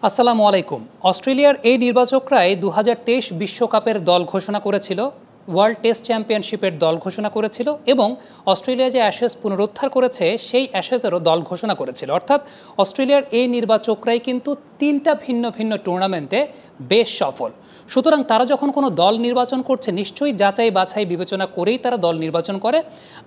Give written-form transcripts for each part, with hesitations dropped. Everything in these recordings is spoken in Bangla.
আসসালামু আলাইকুম। অস্ট্রেলিয়ার এই নির্বাচকরাই ২০২৩ বিশ্বকাপের দল ঘোষণা করেছিল, ওয়ার্ল্ড টেস্ট চ্যাম্পিয়নশিপের দল ঘোষণা করেছিল এবং অস্ট্রেলিয়া যে অ্যাশেজ পুনরুদ্ধার করেছে সেই অ্যাশেজেরও দল ঘোষণা করেছিল। অর্থাৎ অস্ট্রেলিয়ার এই নির্বাচকরাই কিন্তু তিনটা ভিন্ন ভিন্ন টুর্নামেন্টে বেশ সফল। সুতরাং তারা যখন কোনো দল নির্বাচন করছে নিশ্চয়ই যাচাই বাছাই বিবেচনা করেই তারা দল নির্বাচন করে।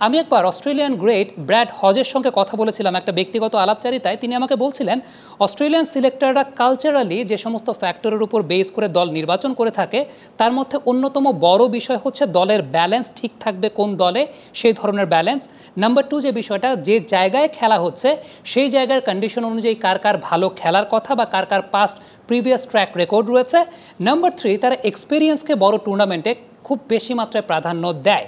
আমি একবার অস্ট্রেলিয়ান গ্রেট ব্র্যাড হজের সঙ্গে কথা বলেছিলাম একটা ব্যক্তিগত আলাপচারিতায়। তিনি আমাকে বলছিলেন অস্ট্রেলিয়ান সিলেক্টররা কালচারালি যে সমস্ত ফ্যাক্টরের উপর বেস করে দল নির্বাচন করে থাকে তার মধ্যে অন্যতম বড় বিষয় হচ্ছে দলের ব্যালেন্স ঠিক থাকবে কোন দলে, সেই ধরনের ব্যালেন্স। নাম্বার 2 যে বিষয়টা, যে জায়গায় খেলা হচ্ছে সেই জায়গার কন্ডিশন অনুযায়ী কার কার ভালো খেলার কথা বা কার কার পাস্ট প্রিভিয়াস ট্র্যাক রেকর্ড রয়েছে। নাম্বার 3 তারা এক্সপিরিয়েন্সকে বড় টুর্নামেন্টে খুব বেশি মাত্রায় প্রাধান্য দেয়।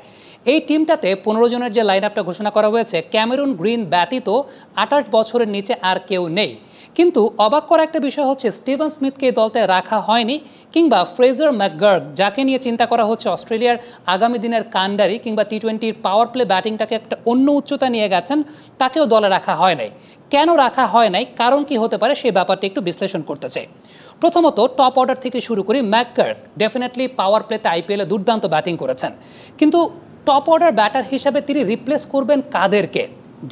এই টিমটাতে 15 জনের যে লাইন আপটা ঘোষণা করা হয়েছে, ক্যামেরুন গ্রিন ব্যতীত 28 বছরের নিচে আর কেউ নেই। কিন্তু অবাক করা একটা বিষয় হচ্ছে স্টিভেন স্মিথকে এই দলতে রাখা হয়নি, কিংবা ফ্রেজার ম্যাকগার্গ যাকে নিয়ে চিন্তা করা হচ্ছে অস্ট্রেলিয়ার আগামী দিনের কান্ডারি কিংবা টি-20 পাওয়ার প্লে ব্যাটিংটাকে একটা অন্য উচ্চতা নিয়ে গেছেন, তাকেও দলে রাখা হয় নাই। কেন রাখা হয় নাই, কারণ কি হতে পারে সেই ব্যাপারটা একটু বিশ্লেষণ করতে চাই। প্রথমত টপ অর্ডার থেকে শুরু করি। ম্যাকগার্গ ডেফিনেটলি পাওয়ার প্লেতে আইপিএলে দুর্দান্ত ব্যাটিং করেছেন, কিন্তু টপ অর্ডার ব্যাটার হিসাবে তিনি রিপ্লেস করবেন কাদেরকে?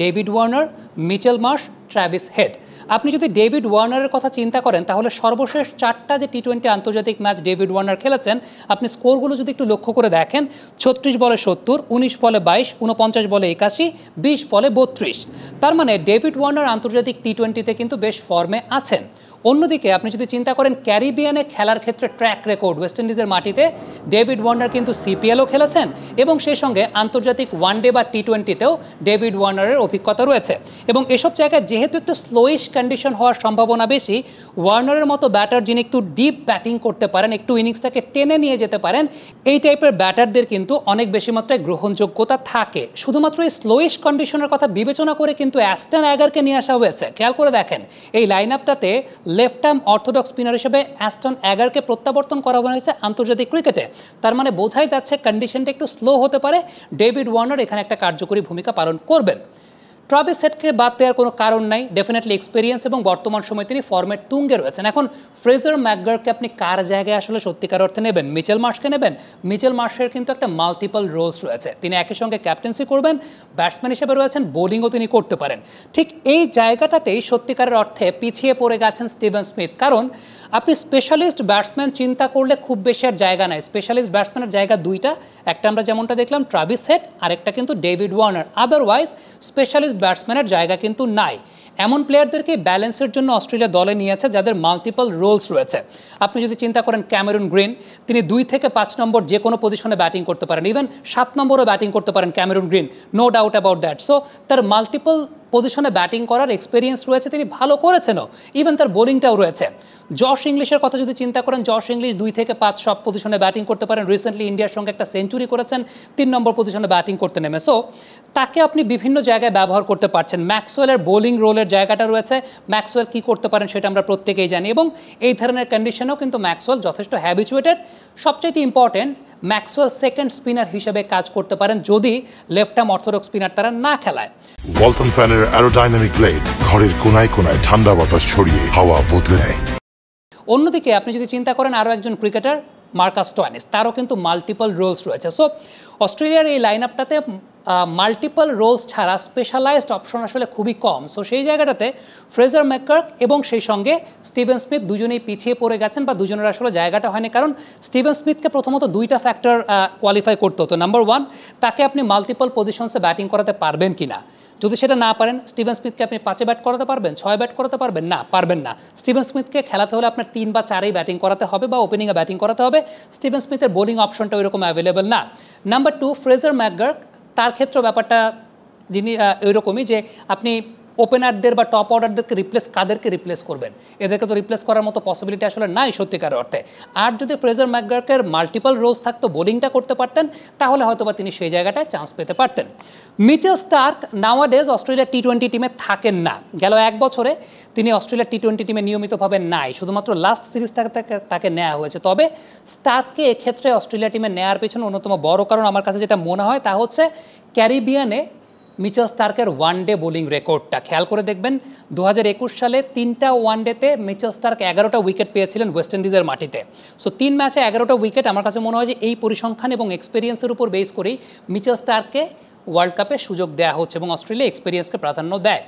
David Warner, Mitchell Marsh, Travis head. আপনি যদি ডেভিড ওয়ার্নারের কথা চিন্তা করেন তাহলে সর্বশেষ 4টা যে টি-20 আন্তর্জাতিক ম্যাচ ডেভিড ওয়ার্নার খেলেছেন, আপনি স্কোরগুলো যদি একটু লক্ষ্য করে দেখেন, 36 বলে 70, 19 বলে 22, 49 বলে 81, 20 বলে 32। তার মানে ডেভিড ওয়ার্নার আন্তর্জাতিক টি-20তে কিন্তু বেশ ফর্মে আছেন। অন্যদিকে আপনি যদি চিন্তা করেন ক্যারিবিয়ানে খেলার ক্ষেত্রে ট্র্যাক রেকর্ড, ওয়েস্ট ইন্ডিজের মাটিতে ডেভিড ওয়ার্নার কিন্তু সিপিএলও খেলেছেন এবং সেই সঙ্গে আন্তর্জাতিক ওয়ানডে বা টি-20তেও ডেভিড ওয়ার্নারের অভিজ্ঞতা রয়েছে। এবং এসব জায়গায় যেহেতু একটু স্লোইশ কন্ডিশন হওয়ার সম্ভাবনা বেশি, ওয়ার্নারের মতো ব্যাটার যিনি একটু ডিপ ব্যাটিং করতে পারেন, একটু ইনিংসটাকে টেনে নিয়ে যেতে পারেন, এই টাইপের ব্যাটারদের কিন্তু অনেক বেশি মাত্রায় গ্রহণযোগ্যতা থাকে। শুধুমাত্র এই স্লোইশ কন্ডিশনের কথা বিবেচনা করে কিন্তু অ্যাস্টন অ্যাগারকে নিয়ে আসা হয়েছে। খেয়াল করে দেখেন এই লাইন আপটাতে লেফট আর্ম অর্থোডক্স স্পিনার হিসেবে অ্যাস্টন অ্যাগারকে প্রত্যাবর্তন করা হয়েছে আন্তর্জাতিক ক্রিকেটে। তার মানে বোঝাই যাচ্ছে কন্ডিশনটা একটু স্লো হতে পারে, ডেভিড ওয়ার্নার এখানে একটা কার্যকরী ভূমিকা পালন করবেন। ট্রাভিস হেডকে বাদ দেওয়ার কোনো কারণ নাই, ডেফিনেটলি এক্সপিরিয়েন্স এবং বর্তমান সময়ে তিনি ফর্মের তুঙ্গে রয়েছেন। এখন ফ্রেজার ম্যাকগার্গকে আপনি কার জায়গায় আসলে সত্যিকার অর্থে নেবেন? মিচেল মার্শকে নেবেন? মিচেল মার্শের কিন্তু একটা মাল্টিপল রোলস রয়েছে, তিনি একই সঙ্গে ক্যাপ্টেন্সি করবেন, ব্যাটসম্যান হিসেবে রয়েছেন, বোলিংও তিনি করতে পারেন। ঠিক এই জায়গাটাতেই সত্যিকারের অর্থে পিছিয়ে পড়ে গেছেন স্টিভেন স্মিথ, কারণ আপনি স্পেশালিস্ট ব্যাটসম্যান চিন্তা করলে খুব বেশি আর জায়গা নাই। স্পেশালিস্ট ব্যাটসম্যানের জায়গা দুইটা, একটা আমরা যেমনটা দেখলাম ট্রাভিস হেড, আরেকটা কিন্তু ডেভিড ওয়ার্নার। আদারওয়াইজ স্পেশালিস্ট ব্যাটসম্যানের জায়গা কিন্তু নাই। এমন প্লেয়ারদেরকে ব্যালেন্সের জন্য অস্ট্রেলিয়া দলে নিয়েছে যাদের মাল্টিপল রোলস রয়েছে। আপনি যদি চিন্তা করেন ক্যামেরুন গ্রিন, তিনি 2 থেকে 5 নম্বর যে কোনো পজিশনে ব্যাটিং করতে পারেন, ইভেন 7 নম্বরও ব্যাটিং করতে পারেন Cameron Green, no doubt about that. So তার মাল্টিপল পজিশনে ব্যাটিং করার এক্সপিরিয়েন্স রয়েছে, তিনি ভালো করেছেনও, ইভেন তার বোলিংটাও রয়েছে। জশ ইংলিশের কথা যদি চিন্তা করেন, জশ ইংলিশ 2 থেকে 5 সব পজিশনে ব্যাটিং করতে পারেন, রিসেন্টলি ইন্ডিয়ার সঙ্গে একটা সেঞ্চুরি করেছেন 3 নম্বর পজিশনে ব্যাটিং করতে নেমে। সো তাকে আপনি বিভিন্ন জায়গায় ব্যবহার করতে পারছেন। ম্যাক্সওয়েলের বোলিং রোলের জায়গাটা রয়েছে, ম্যাক্সওয়েল কী করতে পারেন সেটা আমরা প্রত্যেকেই জানি, এবং এই ধরনের কন্ডিশনেও কিন্তু ম্যাক্সওয়েল যথেষ্ট হ্যাবিচুয়েটেড। সবচেয়ে ইম্পর্টেন্ট, ম্যাক্সওয়েল সেকেন্ড স্পিনার হিসেবে কাজ করতে পারেন যদি লেফট আর্ম অর্থোডক্স স্পিনার তারা না খেলায়। ওয়ালটন ফ্যানের অ্যারোডাইনামিক ব্লেড ঘরের কোনায় কোনায় ঠান্ডা বাতাস ছড়িয়ে হাওয়া বদলে নেয়। অন্যদিকে আপনি যদি চিন্তা করেন আরও একজন ক্রিকেটার মার্কাস স্টোয়ানিস, তারও কিন্তু মাল্টিপল রোলস রয়েছে। সো অস্ট্রেলিয়ার এই লাইন আপটাতে মাল্টিপল রোলস ছাড়া স্পেশালাইজড অপশন আসলে খুবই কম। সো সেই জায়গাটাতে ফ্রেজার ম্যাকগার্গ এবং সেই সঙ্গে স্টিভেন স্মিথ দুজনেই পিছিয়ে পড়ে গেছেন, বা দুজনের আসলে জায়গাটা হয়নি, কারণ স্টিভেন স্মিথকে প্রথমত 2টা ফ্যাক্টর কোয়ালিফাই করতে হতো। নাম্বার 1, তাকে আপনি মাল্টিপল পজিশনসে ব্যাটিং করাতে পারবেন কি না। যদি সেটা না পারেন, স্টিভেন স্মিথকে আপনি 5-এ ব্যাট করাতে পারবেন, 6-এ ব্যাট করাতে পারবেন না, পারবেন না। স্টিভেন স্মিথকে খেলাতে হলে আপনার 3 বা 4-এই ব্যাটিং করাতে হবে বা ওপেনিংয়ে ব্যাটিং করাতে হবে। স্টিভেন স্মিথের বোলিং অপশনটা ওইরকম অ্যাভেলেবেল না। নাম্বার 2, ফ্রেজার ম্যাকগার্গ, তার ক্ষেত্রে ব্যাপারটা যিনি ওইরকমই যে আপনি ওপেনারদের বা টপ অর্ডারদেরকে কাদেরকে রিপ্লেস করবেন? এদেরকে তো রিপ্লেস করার মতো পসিবিলিটি আসলে নাই সত্যিকার অর্থে। আর যদি ফ্রেজার ম্যাকগার্গের মাল্টিপল রোলস থাকতো, বোলিংটা করতে পারতেন, তাহলে হয়তোবা তিনি সেই জায়গাটায় চান্স পেতে পারতেন। মিচেল স্টার্ক নাওয়াডেজ অস্ট্রেলিয়া টি-20 টিমে থাকেন না। গেল 1 বছরে তিনি অস্ট্রেলিয়া টি-20 টিমে নিয়মিতভাবে নাই, শুধুমাত্র লাস্ট সিরিজটাকে তাকে নেওয়া হয়েছে। তবে স্টার্ককে এক্ষেত্রে অস্ট্রেলিয়া টিমে নেওয়ার পেছনে অন্যতম বড় কারণ আমার কাছে যেটা মনে হয় তা হচ্ছে ক্যারিবিয়ানে মিচেল স্টার্কের ওয়ানডে বোলিং রেকর্ডটা খেয়াল করে দেখবেন 2021 সালে 3টা ওয়ানডেতে মিচেল স্টার্ক 11টা উইকেট পেয়েছিলেন ওয়েস্ট ইন্ডিজের মাটিতে। সো 3 ম্যাচে 11টা উইকেট, আমার কাছে মনে হয় যে এই পরিসংখ্যান এবং এক্সপিরিয়েন্সের উপর বেস করেই মিচেল স্টার্ককে ওয়ার্ল্ড কাপে সুযোগ দেওয়া হচ্ছে এবং অস্ট্রেলিয়া এক্সপিরিয়েন্সকে প্রাধান্য দেয়।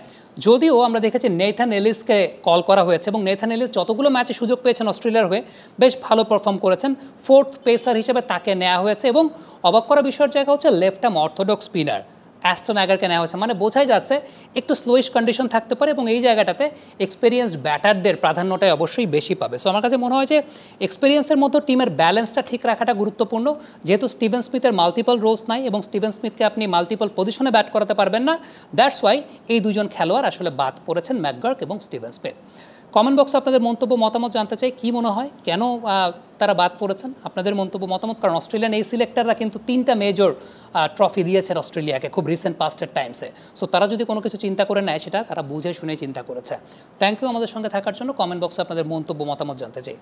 যদিও আমরা দেখেছি নেথান এলিসকে কল করা হয়েছে এবং নেথান এলিস যতগুলো ম্যাচে সুযোগ পেয়েছেন অস্ট্রেলিয়ার হয়ে বেশ ভালো পারফর্ম করেছেন, 4th পেসার হিসেবে তাকে নেওয়া হয়েছে এবং অবাক করা বিষয়ের জায়গা হচ্ছে left arm orthodox spinner Ashton অ্যাগারকে নেওয়া হয়েছে। মানে বোঝাই যাচ্ছে একটু স্লোইশ কন্ডিশন থাকতে পারে এবং এই জায়গাটাতে এক্সপিরিয়েন্সড ব্যাটারদের প্রাধান্যটাই অবশ্যই বেশি পাবে। সো আমার কাছে মনে হয় যে এক্সপিরিয়েন্সের মতো টিমের ব্যালেন্সটা ঠিক রাখাটা গুরুত্বপূর্ণ, যেহেতু স্টিভেন স্মিথের মাল্টিপল রোলস নাই এবং স্টিভেন স্মিথকে আপনি মাল্টিপল পজিশনে ব্যাট করাতে পারবেন না। দ্যাটস ওয়াই এই দুজন খেলোয়াড় আসলে বাদ পড়েছেন, ম্যাকগার্ক এবং স্টিভেন স্মিথ। কমেন্ট বক্সে আপনাদের মন্তব্য মতামত জানতে চাই, কী মনে হয় কেন তারা বাদ পড়েছেন, আপনাদের মন্তব্য মতামত। কারণ অস্ট্রেলিয়ান এই সিলেক্টররা কিন্তু 3টা মেজর ট্রফি দিয়েছেন অস্ট্রেলিয়াকে খুব রিসেন্ট পাস্টের টাইমসে। সো তারা যদি কোনো কিছু চিন্তা করে নেয় সেটা তারা বুঝে শুনে চিন্তা করেছে। থ্যাংক ইউ আমাদের সঙ্গে থাকার জন্য। কমেন্ট বক্সে আপনাদের মন্তব্য মতামত জানতে চাই।